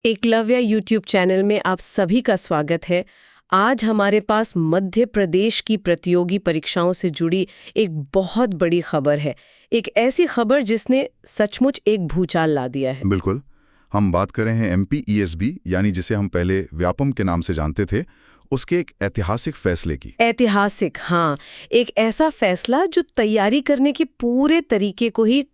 Eklavya YouTube channel में आप सभी का स्वागत है। आज हमारे पास मध्य प्रदेश की प्रतियोगी परीक्षाओं से जुड़ी एक बहुत बड़ी खबर है। एक ऐसी खबर जिसने सचमुच एक भूचाल ला दिया है। बिल्कुल। हम बात कर रहे हैं MPESB यानी जिसे हम पहले व्यापम के नाम से जानते थे, उसके एक ऐतिहासिक फैसले की। ऐतिहासिक, हाँ, एक ऐसा फैसला जो तैयारी करने के पूरे तरीके को ही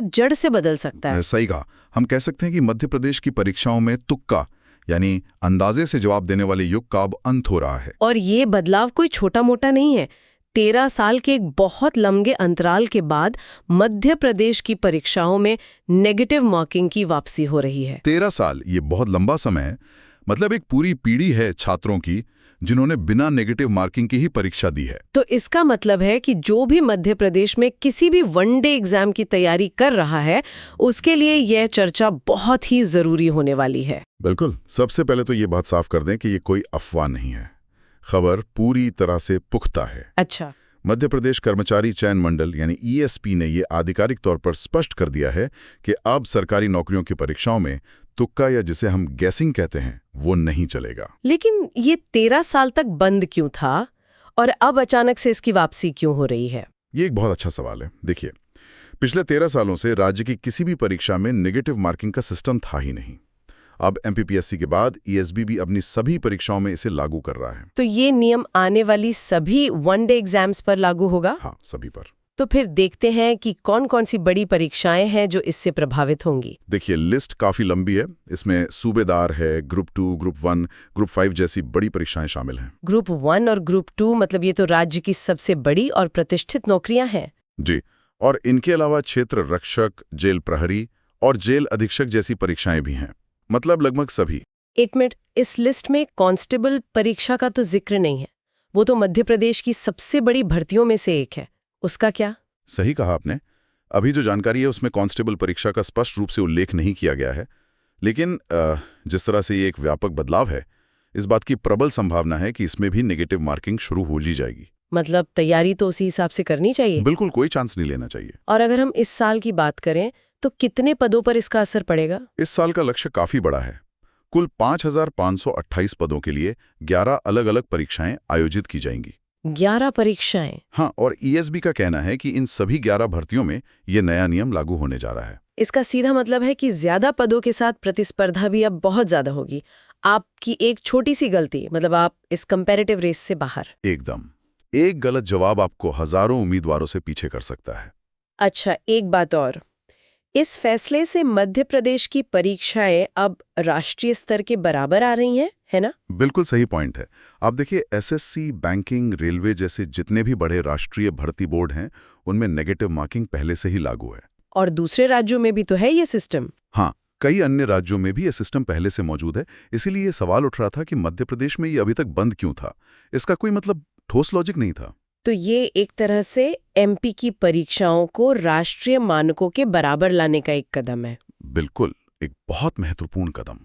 जड़ से बदल सकता है। सही कहा। हम कह सकते हैं कि मध्य प्रदेश की परीक्षाओं में तुक्का यानी अंदाजे से जवाब देने वाले युग का अब अंत हो रहा है। और ये बदलाव कोई छोटा मोटा नहीं है। 13 साल के एक बहुत लंबे अंतराल के बाद मध्य प्रदेश की परीक्षाओं में नेगेटिव मार्किंग की वापसी हो रही है। 13 साल, ये बहुत लंबा समय है। मतलब एक पूरी पीढ़ी है छात्रों की जिन्होंने बिना नेगेटिव मार्किंग की ही परीक्षा दी है। तो इसका मतलब है कि जो भी मध्य प्रदेश में किसी भी वनडे एग्जाम की तैयारी कर रहा है, उसके लिए यह चर्चा बहुत ही जरूरी होने वाली है। बिल्कुल। सबसे पहले तो ये बात साफ कर दें कि ये कोई अफवाह नहीं है। खबर पूरी तरह से पुख्ता है। अच्छा। मध्य प्रदेश कर्मचारी चयन मंडल यानी ESP ने ये आधिकारिक तौर पर स्पष्ट कर दिया है कि अब सरकारी नौकरियों की परीक्षाओं में तुक्का या जिसे हम गैसिंग कहते हैं वो नहीं चलेगा। लेकिन ये 13 साल तक बंद क्यों था और अब अचानक से इसकी वापसी क्यों हो रही है? ये एक बहुत अच्छा सवाल है। देखिए, पिछले 13 सालों से राज्य की किसी भी परीक्षा में नेगेटिव मार्किंग का सिस्टम था ही नहीं। अब MPPSC के बाद ESB भी अपनी सभी परीक्षाओं में इसे लागू कर रहा है। तो ये नियम आने वाली सभी वनडे एग्जाम्स पर लागू होगा? हाँ, सभी पर। तो फिर देखते हैं कि कौन कौन सी बड़ी परीक्षाएं हैं जो इससे प्रभावित होंगी। देखिए, लिस्ट काफी लंबी है। इसमें सूबेदार है, ग्रुप 2, ग्रुप 1, ग्रुप 5 जैसी बड़ी परीक्षाएं शामिल हैं। ग्रुप 1 और ग्रुप 2 ये तो राज्य की सबसे बड़ी और प्रतिष्ठित नौकरियां हैं। जी, और इनके अलावा क्षेत्र रक्षक, जेल प्रहरी और जेल अधीक्षक जैसी परीक्षाएं भी हैं। मतलब लगभग सभी। एक मिनट, इस लिस्ट में कांस्टेबल परीक्षा का तो जिक्र नहीं है। वो तो मध्य प्रदेश की सबसे बड़ी भर्तियों में से एक है, उसका क्या? सही कहा आपने। अभी जो जानकारी है उसमें कांस्टेबल परीक्षा का स्पष्ट रूप से उल्लेख नहीं किया गया है। लेकिन जिस तरह से ये एक व्यापक बदलाव है, इस बात की प्रबल संभावना है कि इसमें भी नेगेटिव मार्किंग शुरू हो ही जाएगी। मतलब तैयारी तो उसी हिसाब से करनी चाहिए। बिल्कुल, कोई चांस नहीं लेना चाहिए। और अगर हम इस साल की बात करें तो कितने पदों पर इसका असर पड़ेगा? इस साल का लक्ष्य काफी बड़ा है। कुल 5,528 पदों के लिए 11 अलग-अलग परीक्षाएं आयोजित की जाएंगी। 11 परीक्षाएं? हाँ, और ESB का कहना है कि इन सभी 11 भर्तियों में ये नया नियम लागू होने जा रहा है। इसका सीधा मतलब है कि ज्यादा पदों के साथ प्रतिस्पर्धा भी अब बहुत ज्यादा होगी। आपकी एक छोटी सी गलती, आप इस कंपैरेटिव रेस से बाहर। एकदम। एक गलत जवाब आपको हजारों उम्मीदवारों से पीछे कर सकता है। अच्छा, एक बात और, इस फैसले से मध्य प्रदेश की परीक्षाएं अब राष्ट्रीय स्तर के बराबर आ रही हैं, है ना? बिल्कुल सही पॉइंट है। आप देखिए, SSC, बैंकिंग, रेलवे जैसे जितने भी बड़े राष्ट्रीय भर्ती बोर्ड हैं, उनमें नेगेटिव मार्किंग पहले से ही लागू है। और दूसरे राज्यों में भी तो है ये सिस्टम। हाँ, कई अन्य राज्यों में भी ये सिस्टम पहले से मौजूद है। इसीलिए ये सवाल उठ रहा था कि मध्य प्रदेश में ये अभी तक बंद क्यों था। इसका कोई ठोस लॉजिक नहीं था। तो ये एक तरह से MP की परीक्षाओं को राष्ट्रीय मानकों के बराबर लाने का एक कदम है। बिल्कुल, एक बहुत महत्वपूर्ण कदम।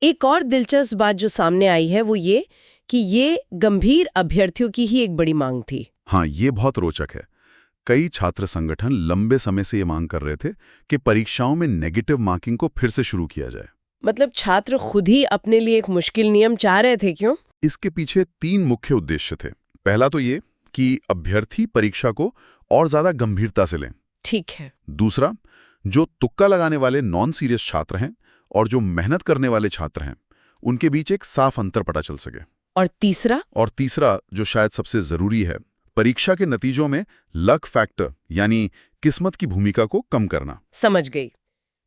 एक और दिलचस्प बात जो सामने आई है वो ये कि ये गंभीर अभ्यर्थियों की ही एक बड़ी मांग थी। हाँ, ये बहुत रोचक है। कई छात्र संगठन लंबे समय से ये मांग कर रहे थे कि परीक्षाओं में नेगेटिव मार्किंग को फिर से शुरू किया जाए। छात्र खुद ही अपने लिए एक मुश्किल नियम चाह रहे थे, क्यों? इसके पीछे 3 मुख्य उद्देश्य थे। पहला तो ये कि अभ्यर्थी परीक्षा को और ज्यादा गंभीरता से लें। ठीक है। दूसरा, जो तुक्का लगाने वाले नॉन सीरियस छात्र हैं और जो मेहनत करने वाले छात्र हैं, उनके बीच एक साफ अंतर पता चल सके। और तीसरा, जो शायद सबसे जरूरी है, परीक्षा के नतीजों में लक फैक्टर यानी किस्मत की भूमिका को कम करना। समझ गई।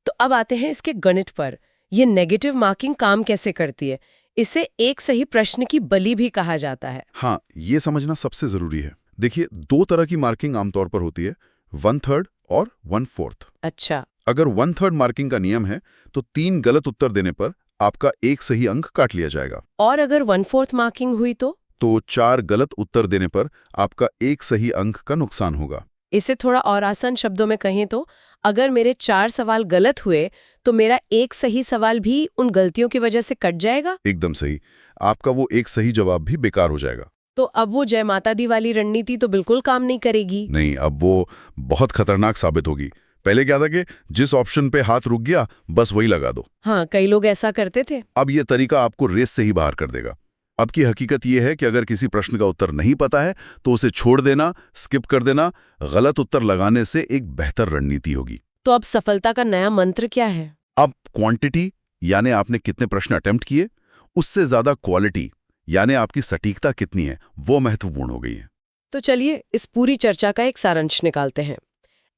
तो अब आते हैं इसके गणित पर। ये नेगेटिव मार्किंग काम कैसे करती है? इसे एक सही प्रश्न की बलि भी कहा जाता है। हाँ, ये समझना सबसे जरूरी है। देखिए, 2 तरह की मार्किंग आमतौर पर होती है, 1/3 और 1/4। अच्छा। अगर 1/3 मार्किंग का नियम है तो 3 गलत उत्तर देने पर आपका एक सही अंक काट लिया जाएगा। और अगर 1/4 मार्किंग हुई तो 4 गलत उत्तर देने पर आपका एक सही अंक का नुकसान होगा। इसे थोड़ा और आसान शब्दों में कहें तो अगर मेरे 4 सवाल गलत हुए तो मेरा एक सही सवाल भी उन गलतियों की वजह से कट जाएगा। एकदम सही। आपका वो एक सही जवाब भी बेकार हो जाएगा। तो अब वो जय माता दी वाली रणनीति तो बिल्कुल काम नहीं करेगी। नहीं, अब वो बहुत खतरनाक साबित होगी। पहले क्या था कि जिस ऑप्शन पे हाथ रुक गया बस वही लगा दो। हाँ, कई लोग ऐसा करते थे। अब ये तरीका आपको रेस से ही बाहर कर देगा। अब की हकीकत ये है कि अगर किसी प्रश्न का उत्तर नहीं पता है तो उसे छोड़ देना, स्किप कर देना, गलत उत्तर लगाने से एक बेहतर रणनीति होगी। तो अब सफलता का नया मंत्र क्या है? अब क्वांटिटी यानी आपने कितने प्रश्न अटेम्प्ट किए, उससे ज्यादा क्वालिटी यानी आपकी सटीकता कितनी है, वो महत्वपूर्ण हो गई है। तो चलिए इस पूरी चर्चा का एक सारांश निकालते हैं।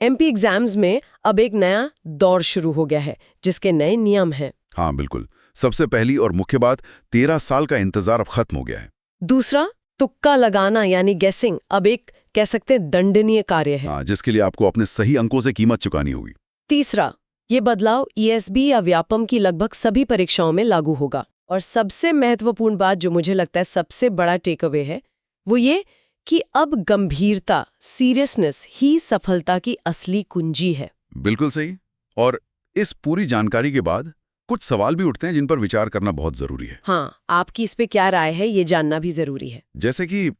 एमपी एग्जाम्स में अब एक नया दौर शुरू हो गया है जिसके नए नियम हैं। हाँ बिल्कुल। सबसे पहली और मुख्य बात, 13 साल का इंतजार अब खत्म हो गया है। दूसरा, तुक्का लगाना यानी गेसिंग अब एक कह सकते हैं दंडनीय कार्य है। हाँ, जिसके लिए आपको अपने सही अंकों से कीमत चुकानी होगी। तीसरा, ये बदलाव ईएसबी या व्यापम की लगभग सभी परीक्षाओं में लागू होगा। और सबसे महत्वपूर्ण बात जो मुझे लगता है सबसे बड़ा टेक अवे है वो ये कि अब गंभीरता, सीरियसनेस ही सफलता की असली कुंजी है। बिल्कुल सही। और इस पूरी जानकारी के बाद कुछ सवाल भी उठते हैं जिन पर विचार करना बहुत जरूरी है। हाँ, आपकी इस पे क्या राय है ये जानना भी जरूरी है। जैसे कि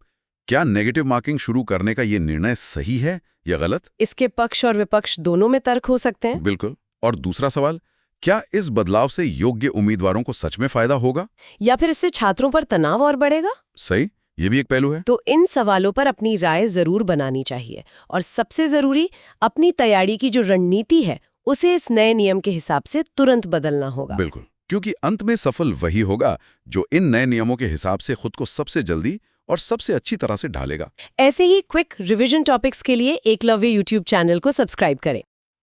क्या नेगेटिव मार्किंग शुरू करने का ये निर्णय सही है या गलत? इसके पक्ष और विपक्ष दोनों में तर्क हो सकते हैं। बिल्कुल। और दूसरा सवाल, क्या इस बदलाव से योग्य उम्मीदवारों को सच में फायदा होगा या फिर इससे छात्रों पर तनाव और बढ़ेगा? सही, ये भी एक पहलू है। तो इन सवालों पर अपनी राय जरूर बनानी चाहिए और सबसे जरूरी, अपनी तैयारी की जो रणनीति है उसे इस नए नियम के हिसाब से तुरंत बदलना होगा। बिल्कुल, क्योंकि अंत में सफल वही होगा जो इन नए नियमों के हिसाब से खुद को सबसे जल्दी और सबसे अच्छी तरह से ढालेगा। ऐसे ही क्विक रिवीजन टॉपिक्स के लिए एकलव्य यूट्यूब चैनल को सब्सक्राइब करें।